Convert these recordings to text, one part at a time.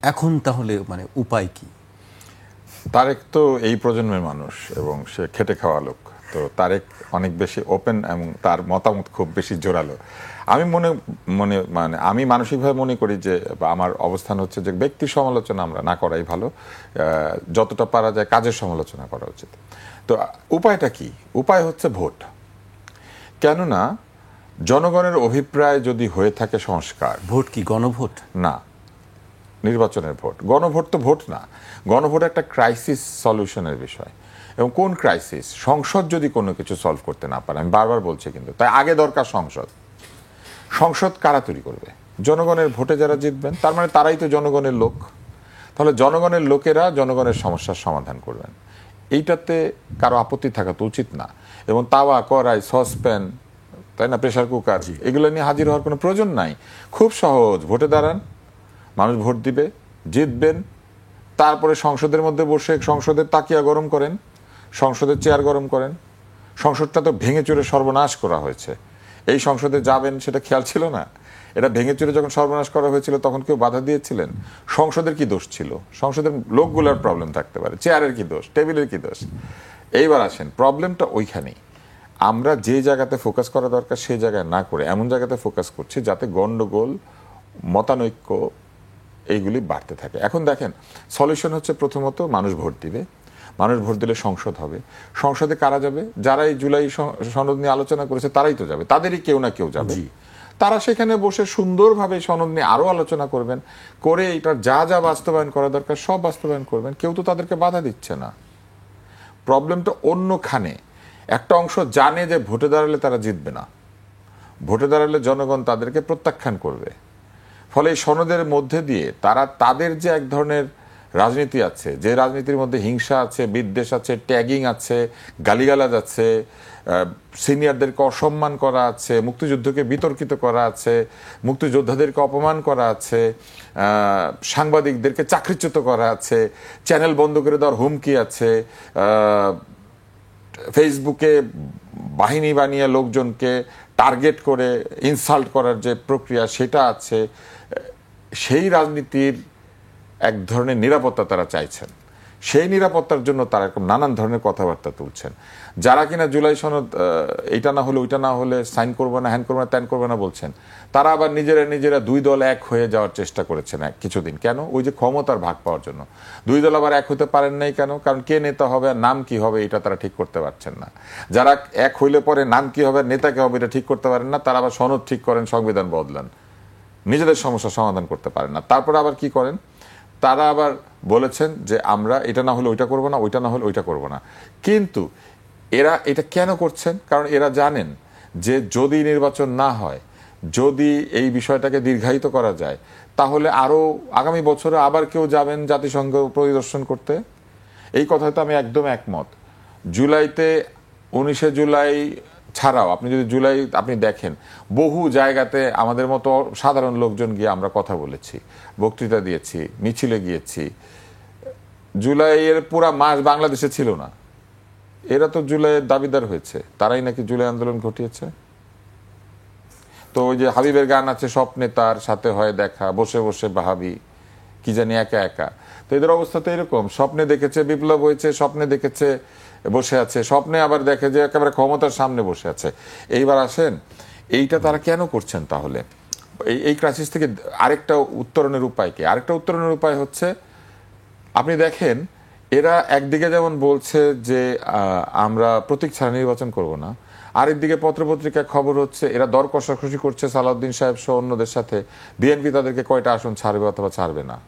এখন তাহলে মানে উপায় কি? তারেক তো এই প্রজন্মের মানুষ এবং সে খেটে খাওয়া লোক, তো তারেক অনেক বেশি ওপেন এবং তার মতামত খুব বেশি জোরালো। আমি আমি মানসিকভাবে মনে করি যে আমার অবস্থান হচ্ছে যে ব্যক্তির সমালোচনা আমরা না করাই ভালো, যতটা পারা যায় কাজের সমালোচনা করা উচিত। তো উপায়টা কি? উপায় হচ্ছে ভোট। কেননা জনগণের অভিপ্রায় যদি হয়ে থাকে সংস্কার। ভোট কি গণভোট? না, নির্বাচনের ভোট। গণভোট তো ভোট না, গণভোট একটা ক্রাইসিস সলিউশনের বিষয়। এবং কোন ক্রাইসিস? সংসদ যদি কোনো কিছু সলভ করতে না পারে, আমি বারবার বলছি, কিন্তু তাই আগে দরকার সংসদ। সংসদ কারা তৈরি করবে? জনগণের ভোটে যারা জিতবেন, তার মানে তারাই তো জনগণের লোক। তাহলে জনগণের লোকেরা জনগণের সমস্যার সমাধান করবেন, এইটাতে কারো আপত্তি থাকা তো উচিত না। এবং তাওয়া, কড়াই, সসপ্যান, তাই না, প্রেসার কুকার, এগুলো নিয়ে হাজির হওয়ার কোনো প্রয়োজন নাই। খুব সহজ, ভোটে দাঁড়ান, মানুষ ভোট দিবে, জিতবেন, তারপরে সংসদের মধ্যে বসে সংসদের তাকিয়া গরম করেন, সংসদের চেয়ার গরম করেন। সংসদটা তো ভেঙে চুরে সর্বনাশ করা হয়েছে। এই সংসদে যাবেন সেটা খেয়াল ছিল না? এটা ভেঙে চুরে যখন সর্বনাশ করা হয়েছিল তখন কেউ বাধা দিয়েছিলেন? সংসদের কি দোষ ছিল? সংসদের লোকগুলোর প্রবলেম থাকতে পারে, চেয়ারের কি দোষ, টেবিলের কি দোষ? এইবার আসেন, প্রবলেমটা ওইখানেই। আমরা যে জায়গাতে ফোকাস করা দরকার সেই জায়গায় না করে এমন জায়গাতে ফোকাস করছি যাতে গন্ডগোল, মতানৈক্য এইগুলি বাড়তে থাকে। এখন দেখেন, সলিউশন হচ্ছে প্রথমত মানুষ ভোট দিবে। মানুষ ভোট দিলে সংসদ হবে। সংসদে কারা যাবে? যারা এই জুলাই সনদ নিয়ে আলোচনা করেছে তারাই তো যাবে, তাদেরই কেউ না কেউ যাবে। তারা সেখানে বসে সুন্দরভাবে সনদ নিয়ে আরো আলোচনা করবেন, করে এটার যা যা বাস্তবায়ন করা দরকার সব বাস্তবায়ন করবেন। কেউ তো তাদেরকে বাধা দিচ্ছে না। প্রবলেমটা অন্যখানে। একটা অংশ জানে যে ভোটে দাঁড়ালে তারা জিতবে না, ভোটে দাঁড়ালে জনগণ তাদেরকে প্রত্যাখ্যান করবে। ফলে এই সনদের মধ্যে দিয়ে তারা তাদের যে এক ধরনের রাজনীতি আছে, যে রাজনীতির মধ্যে হিংসা আছে, বিদ্বেষ আছে, ট্যাগিং আছে, গালিগালাজ আছে, সিনিয়রদেরকে অসম্মান করা আছে, মুক্তিযুদ্ধকে বিতর্কিত করা আছে, মুক্তিযোদ্ধাদেরকে অপমান করা আছে, সাংবাদিকদেরকে চাকরিচ্যুত করা আছে, চ্যানেল বন্ধ করে দেওয়ার হুমকি আছে, ফেসবুকে বাহিনী বানিয়ে লোকজনকে টার্গেট করে ইনসাল্ট করার যে প্রক্রিয়া সেটা আছে। সেই রাজনীতির এক ধরনের নিরাপত্তা তারা চাইছেন। সেই নিরাপত্তার জন্য তারা নানান ধরনের কথাবার্তা তুলছেন। যারা কিনা জুলাই সনদ এইটা না হলে ওইটা না হলে সাইন করবে না, হ্যান করবে না, ত্যান করবে না বলছেন, তারা আবার নিজেরা দুই দল এক হয়ে যাওয়ার চেষ্টা করেছেন কিছুদিন। কেন? ওই যে ক্ষমতার ভাগ পাওয়ার জন্য। দুই দল আবার এক হতে পারেন নাই কেন? কারণ কে নেতা হবে আর নাম কি হবে এটা তারা ঠিক করতে পারছেন না। যারা এক হইলে পরে নাম কি হবে, নেতা কে হবে এটা ঠিক করতে পারেন না, তারা আবার সনদ ঠিক করেন, সংবিধান বদলান, নিজেদের সমস্যা সমাধান করতে পারেন না। তারপরে আবার কি করেন? তারা আবার বলেছেন যে আমরা এটা না হলে ওইটা করবো না, ওইটা না হলে ওইটা করবো না। কিন্তু এরা এটা কেন করছেন? কারণ এরা জানেন যে যদি নির্বাচন না হয়, যদি এই বিষয়টাকে দীর্ঘায়িত করা যায়, তাহলে আরো আগামী বছরে আবার কেউ যাবেন জাতিসংঘ পরিদর্শন করতে। এই কথাতে আমি একদম একমত। জুলাইতে 19শে জুলাই ছাড়াও আপনি যদি জুলাই আপনি দেখেন, বহু জায়গাতে আমাদের মতো সাধারণ লোকজন গিয়ে আমরা কথা বলেছি, বক্তৃতা দিয়েছি, মিছিলে গিয়েছি। জুলাইয়ের পুরা মাস বাংলাদেশে ছিল না। এরা তো জুলাইয়ের দাবিদার হয়েছে, তারাই নাকি জুলাই আন্দোলন ঘটিয়েছে। তো ওই যে হাবিবের গান আছে, স্বপ্নে তার সাথে হয় দেখা, বসে বসে ভাবি কি জানি একা একা। তো এদের অবস্থা তো এরকম, স্বপ্নে দেখেছে বিপ্লব হয়েছে, স্বপ্নে দেখেছে বসে আছে, স্বপ্নে আবার দেখে যে একেবারে ক্ষমতার সামনে বসে আছে। এইবার আসেন, এইটা তারা কেন করছেন তাহলে? এই ক্রাইসিস থেকে আরেকটা উত্তরণের উপায় কি? আরেকটা উত্তরণের উপায় হচ্ছে, আপনি দেখেন এরা একদিকে যেমন বলছে যে আমরা প্রতীক ছাড়া নির্বাচন করব না, আরেকদিকে পত্রপত্রিকায় খবর হচ্ছে এরা দর কষাকষি করছে সালাউদ্দিন সাহেব সহ অন্যদের সাথে, বিএনপি তাদেরকে কয়টা আসন ছাড়বে অথবা ছাড়বে না।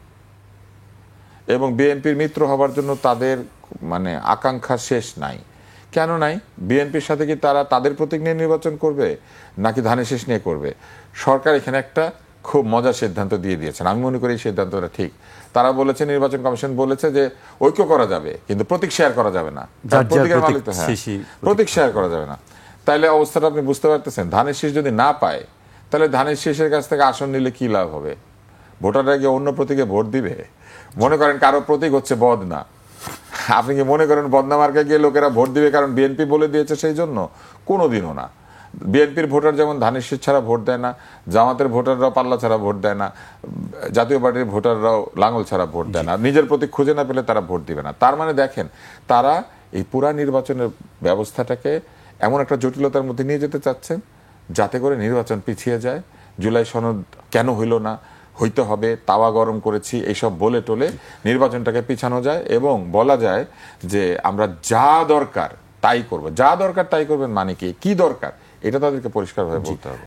এবং বিএনপির মিত্র হবার জন্য তাদের মানে আকাঙ্ক্ষা শেষ নাই। কেন নাই? বিএনপির সাথে কি তারা তাদের প্রতীক নিয়ে নির্বাচন করবে নাকি ধানের শেষ নিয়ে করবে? সরকার এখানে একটা খুব মজার সিদ্ধান্ত দিয়ে দিয়েছেন। আমি মনে করি এই সিদ্ধান্তটা ঠিক। তারা বলেছে, নির্বাচন কমিশন বলেছে যে ঐক্য করা যাবে কিন্তু প্রতীক শেয়ার করা যাবে না, প্রতীক শেয়ার করা যাবে না। তাইলে অবস্থাটা আপনি বুঝতে পারতেছেন। ধানের শীষ যদি না পায় তাহলে ধানের শীষের কাছ থেকে আসন নিলে কি লাভ হবে? ভোটাররা গিয়ে অন্য প্রতীকে ভোট দিবে। মনে করেন কারো প্রতীক হচ্ছে বদনা, আপনি কি মনে করেন বদনা মার্কায় গিয়ে লোকেরা ভোট দিবে কারণ বিএনপি বলে দিয়েছে সেই জন্য? কোনোদিনও না। বিএনপির ভোটার যেমন ধানের শীষ ছাড়া ভোট দেয় না, জামাতের ভোটাররাও পাল্লা ছাড়া ভোট দেয় না, জাতীয় পার্টির ভোটাররাও লাঙল ছাড়া ভোট দেয় না, নিজের প্রতি খুঁজে না পেলে তারা ভোট দিবে না। তার মানে দেখেন, তারা এই পুরা নির্বাচনের ব্যবস্থাটাকে এমন একটা জটিলতার মধ্যে নিয়ে যেতে চাচ্ছেন যাতে করে নির্বাচন পিছিয়ে যায়। জুলাই সনদ কেন হইল না, হইতে হবে, তাওয়া গরম করেছি, এইসব বলে টোলে নির্বাচনটাকে পিছানো যায় এবং বলা যায় যে আমরা যা দরকার তাই করব। যা দরকার তাই করবেন মানে কি দরকার, এটা তাদেরকে পরিষ্কারভাবে বলতে হবে।